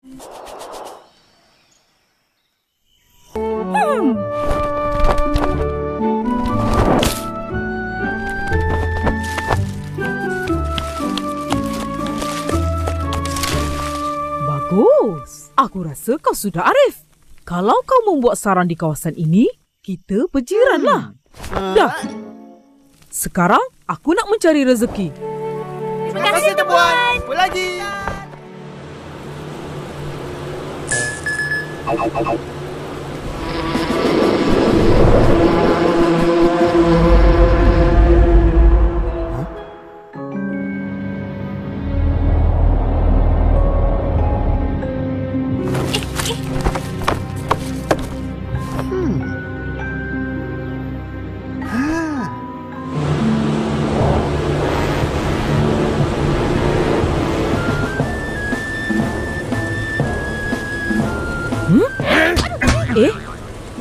Bagus. Aku rasa kau sudah arif. Kalau kau membuat sarang di kawasan ini, kita berjiranlah. Dah. Sekarang aku nak mencari rezeki. Terima kasih, Tuan. Apa lagi?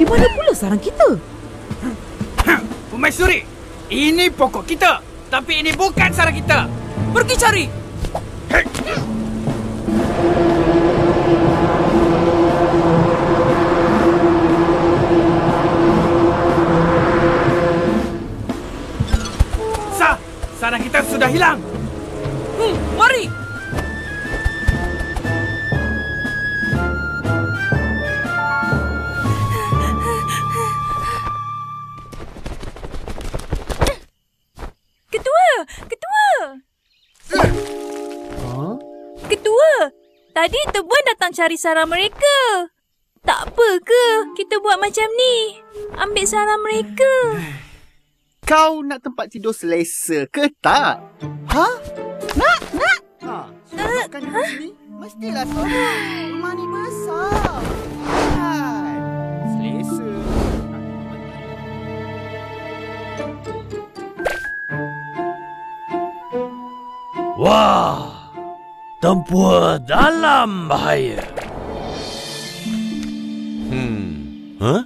Di mana pula sarang kita? Permaisuri, ini pokok kita. Tapi ini bukan sarang kita. Pergi cari. Sarang kita sudah hilang. Mari. Ketua, tadi Tebuan datang cari sarang mereka. Tak apa ke kita buat macam ni? Ambil sarang mereka. Kau nak tempat tidur selesa ke tak? Ha? Nak? Sebabkan di sini, mestilah seorang. Rumah ni besar. Kan? Selesa. Wah, Tempua dalam bahaya. Hah?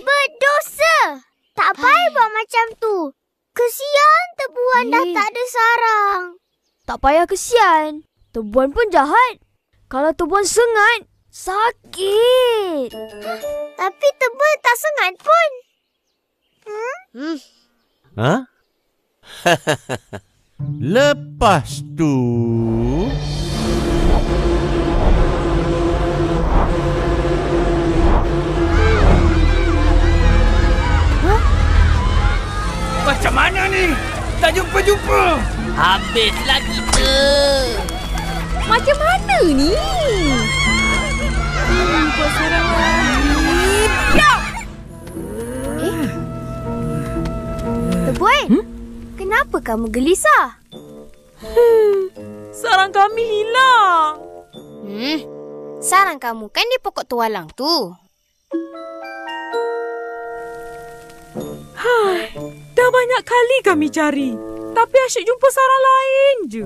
Berdosa. Tak payah buat macam tu. Kesian Tebuan dah tak ada sarang. Tak payah kesian. Tebuan pun jahat. Kalau Tebuan sengat, sakit. Tapi Tebuan tak sengat pun. Hah? Lepas tu... Macam mana ni? Tak jumpa-jumpa. Habislah kita. Macam mana ni? Buat serangan. Tebuan, kenapa kamu gelisah? Sarang kami hilang. Sarang kamu kan di pokok tualang tu. Dah banyak kali kami cari, tapi asyik jumpa sarang lain je.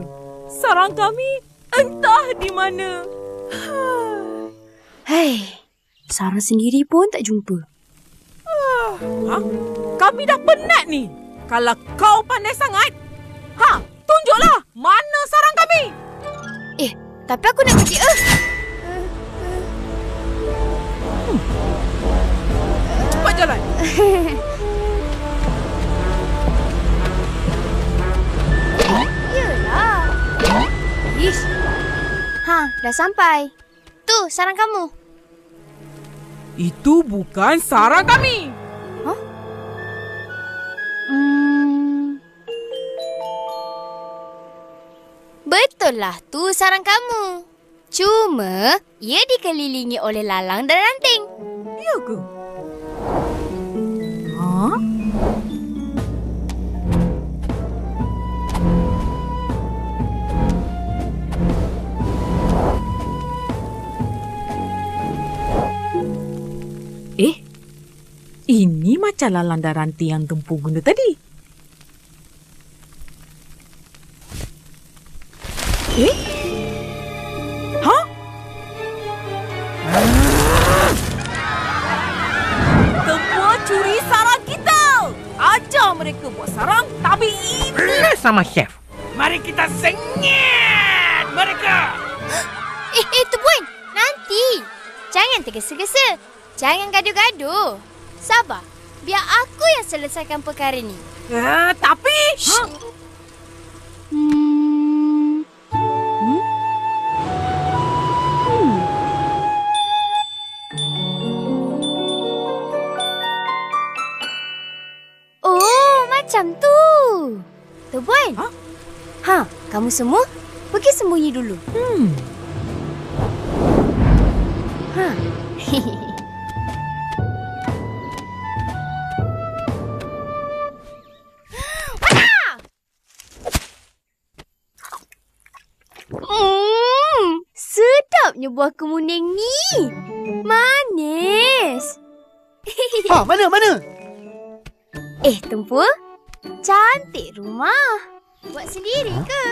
Sarang kami entah di mana. Sarang sendiri pun tak jumpa. Kami dah penat ni. Kalau kau pandai sangat, tunjuklah mana sarang kami. Tapi aku nak pergi. Cepat jalan. Yelah. Ish. Dah sampai. Tu sarang kamu. Itu bukan sarang kami. Betul lah tu sarang kamu. Cuma ia dikelilingi oleh lalang dan ranting. Ya ke? Ini macam lalang dan ranting yang Tempu guna tadi. Tempu curi sarang kita. Ajar mereka buat sarang, tapi ini... Sama chef. Mari kita sengit mereka. Jangan tergesa-gesa. Jangan gaduh-gaduh. Sabar. Biar aku yang selesaikan perkara ni. Tapi... Oh, macam tu. Tuan. Kamu semua pergi sembunyi dulu. Sedapnya buah kemuning ni. Manis. Mana? Tempur. Cantik rumah. Buat sendiri ke?